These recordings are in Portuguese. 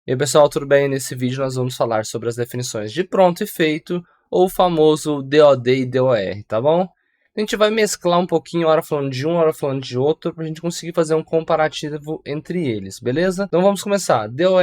E aí, pessoal, tudo bem? Nesse vídeo nós vamos falar sobre as definições de pronto e feito, ou o famoso DOD e DOR, tá bom? A gente vai mesclar um pouquinho, hora falando de um, hora falando de outro, para a gente conseguir fazer um comparativo entre eles, beleza? Então vamos começar. DOR,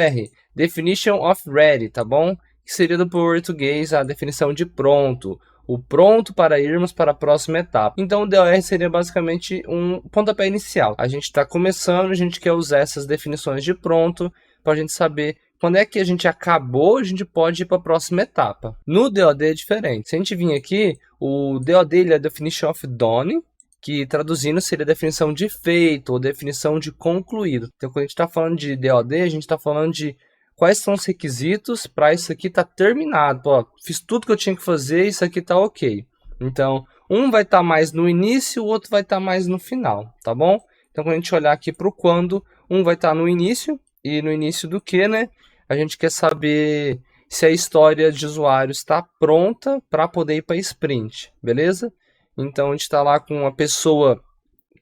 Definition of Ready, tá bom? Que seria do português a definição de pronto, o pronto para irmos para a próxima etapa. Então o DOR seria basicamente um pontapé inicial. A gente está começando, a gente quer usar essas definições de pronto, para a gente saber quando é que a gente acabou, a gente pode ir para a próxima etapa. No DOD é diferente. Se a gente vir aqui, o DOD ele é Definition of Done, que traduzindo seria definição de feito ou definição de concluído. Então, quando a gente está falando de DOD, a gente está falando de quais são os requisitos para isso aqui estar terminado. Pô, fiz tudo que eu tinha que fazer, isso aqui está ok. Então, um vai estar mais no início, o outro vai estar mais no final, tá bom? Então, quando a gente olhar aqui para o quando, um vai estar no início, e no início do que, né? A gente quer saber se a história de usuário está pronta para poder ir para sprint, beleza? Então a gente está lá com uma pessoa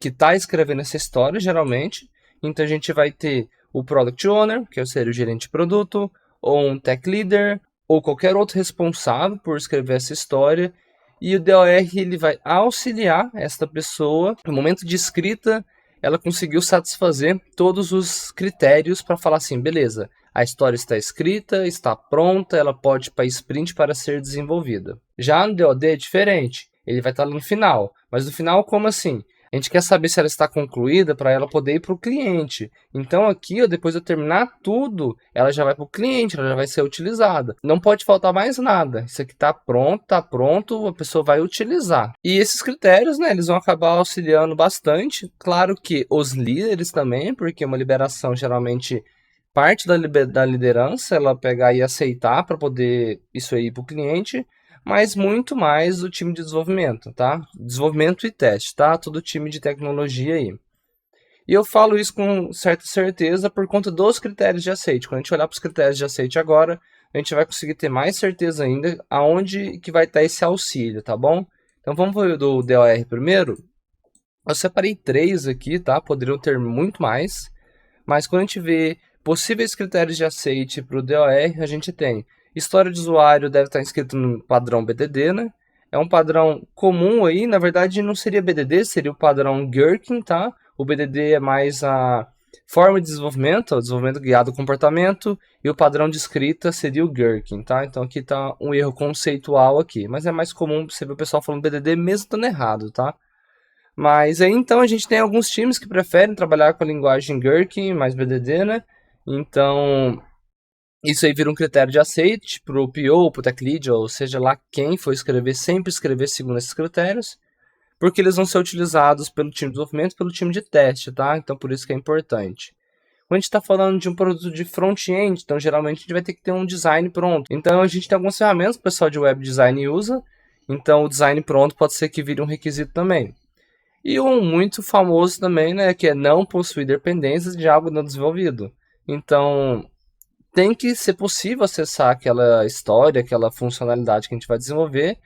que está escrevendo essa história, geralmente. Então a gente vai ter o Product Owner, que seria o gerente de produto, ou um Tech Leader, ou qualquer outro responsável por escrever essa história. E o DOR ele vai auxiliar essa pessoa no momento de escrita. Ela conseguiu satisfazer todos os critérios para falar assim, beleza, a história está escrita, está pronta, ela pode ir para sprint para ser desenvolvida. Já no DOD é diferente, ele vai estar lá no final, mas no final como assim? A gente quer saber se ela está concluída para ela poder ir para o cliente. Então aqui, depois de eu terminar tudo, ela já vai para o cliente, ela já vai ser utilizada. Não pode faltar mais nada. Isso aqui está pronto, a pessoa vai utilizar. E esses critérios, né, eles vão acabar auxiliando bastante. Claro que os líderes também, porque uma liberação geralmente parte da liderança, ela pegar e aceitar para poder isso aí ir para o cliente, mas muito mais o time de desenvolvimento, tá? Desenvolvimento e teste, tá? Todo time de tecnologia aí. E eu falo isso com certa certeza por conta dos critérios de aceite. Quando a gente olhar para os critérios de aceite agora, a gente vai conseguir ter mais certeza ainda aonde que vai estar esse auxílio, tá bom? Então vamos ver do DOR primeiro. Eu separei 3 aqui, tá? Poderiam ter muito mais, mas quando a gente vê possíveis critérios de aceite para o DOR, a gente tem história de usuário deve estar inscrito no padrão BDD, né? É um padrão comum aí, na verdade não seria BDD, seria o padrão Gherkin, tá? O BDD é mais a forma de desenvolvimento, o desenvolvimento guiado ao comportamento, e o padrão de escrita seria o Gherkin, tá? Então aqui está um erro conceitual aqui, mas é mais comum você ver o pessoal falando BDD mesmo estando errado, tá? Mas aí então a gente tem alguns times que preferem trabalhar com a linguagem Gherkin, mais BDD, né? Então isso aí vira um critério de aceite para o PO, para o Tech Lead, ou seja lá quem for escrever, sempre escrever segundo esses critérios, porque eles vão ser utilizados pelo time de desenvolvimento e pelo time de teste, tá? Então por isso que é importante. Quando a gente está falando de um produto de front-end, então geralmente a gente vai ter que ter um design pronto. Então a gente tem algumas ferramentas que o pessoal de web design usa, então o design pronto pode ser que vire um requisito também. E um muito famoso também, né, que é não possuir dependências de algo não desenvolvido. Então tem que ser possível acessar aquela história, aquela funcionalidade que a gente vai desenvolver,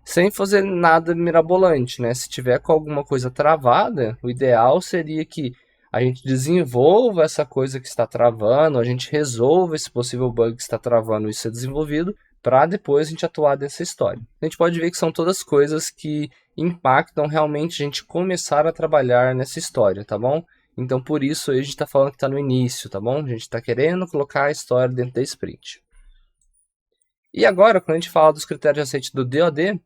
sem fazer nada mirabolante, né? Se tiver com alguma coisa travada, o ideal seria que a gente desenvolva essa coisa que está travando, a gente resolva esse possível bug que está travando isso ser desenvolvido, para depois a gente atuar nessa história. A gente pode ver que são todas coisas que impactam realmente a gente começar a trabalhar nessa história, tá bom? Então, por isso, a gente está falando que está no início, tá bom? A gente está querendo colocar a história dentro da sprint. E agora, quando a gente fala dos critérios de aceite do DOD,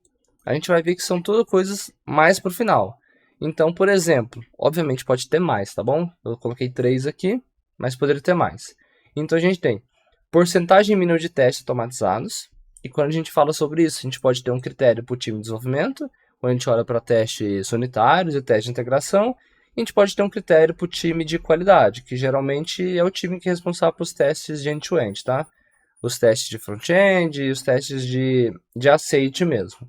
a gente vai ver que são todas coisas mais para o final. Então, por exemplo, obviamente pode ter mais, tá bom? Eu coloquei 3 aqui, mas poderia ter mais. Então, a gente tem porcentagem mínima de testes automatizados. E quando a gente fala sobre isso, a gente pode ter um critério para o time de desenvolvimento, quando a gente olha para testes unitários e testes de integração, a gente pode ter um critério para o time de qualidade, que geralmente é o time que é responsável pelos testes de end-to-end, tá? Os testes de front-end e os testes de aceite mesmo.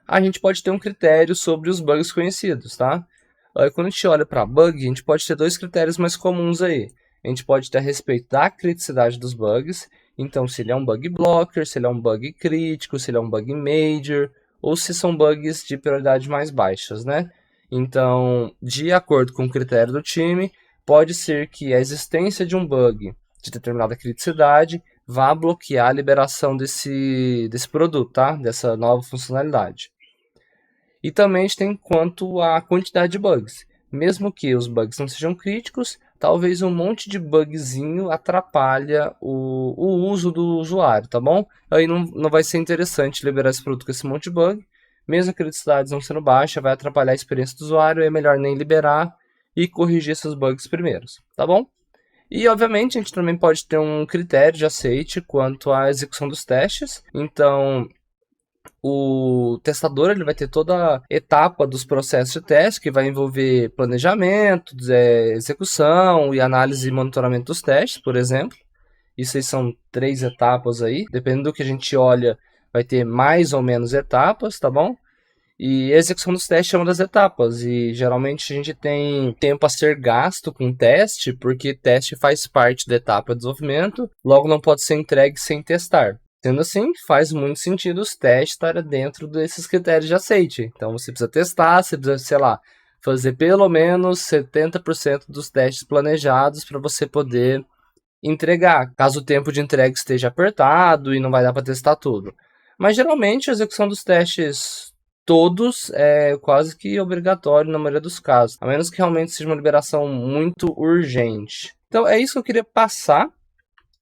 A gente pode ter um critério sobre os bugs conhecidos, tá? Quando a gente olha para bug, a gente pode ter 2 critérios mais comuns aí. A gente pode ter a respeito da criticidade dos bugs, então se ele é um bug blocker, se ele é um bug crítico, se ele é um bug major, ou se são bugs de prioridade mais baixas, né? Então, de acordo com o critério do time, pode ser que a existência de um bug de determinada criticidade, vá bloquear a liberação desse produto, tá? Dessa nova funcionalidade. E também a gente tem quanto à quantidade de bugs. Mesmo que os bugs não sejam críticos, talvez um monte de bugzinho atrapalha o uso do usuário, tá bom? Aí não vai ser interessante liberar esse produto com esse monte de bug. Mesmo a criticidade não sendo baixa, vai atrapalhar a experiência do usuário, é melhor nem liberar e corrigir esses bugs primeiros, tá bom? E, obviamente, a gente também pode ter um critério de aceite quanto à execução dos testes. Então, o testador ele vai ter toda a etapa dos processos de teste, que vai envolver planejamento, execução e análise e monitoramento dos testes, por exemplo. Isso aí são 3 etapas aí. Dependendo do que a gente olha, vai ter mais ou menos etapas, tá bom? E a execução dos testes é uma das etapas, e geralmente a gente tem tempo a ser gasto com teste, porque teste faz parte da etapa de desenvolvimento, logo não pode ser entregue sem testar. Sendo assim, faz muito sentido os testes estarem dentro desses critérios de aceite. Então você precisa testar, você precisa, sei lá, fazer pelo menos 70% dos testes planejados para você poder entregar, caso o tempo de entrega esteja apertado e não vai dar para testar tudo. Mas geralmente a execução dos testes todos é quase que obrigatório na maioria dos casos, a menos que realmente seja uma liberação muito urgente. Então é isso que eu queria passar.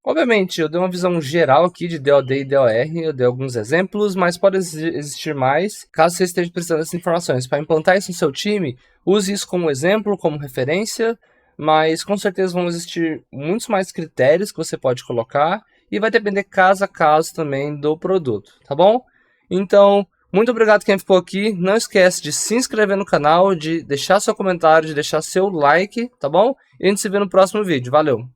Obviamente, eu dei uma visão geral aqui de DoD e DOR, eu dei alguns exemplos, mas pode existir mais. Caso você esteja precisando dessas informações para implantar isso no seu time, use isso como exemplo, como referência, mas com certeza vão existir muitos mais critérios que você pode colocar e vai depender caso a caso também do produto, tá bom? Então, muito obrigado quem ficou aqui. Não esquece de se inscrever no canal, de deixar seu comentário, de deixar seu like, tá bom? E a gente se vê no próximo vídeo. Valeu!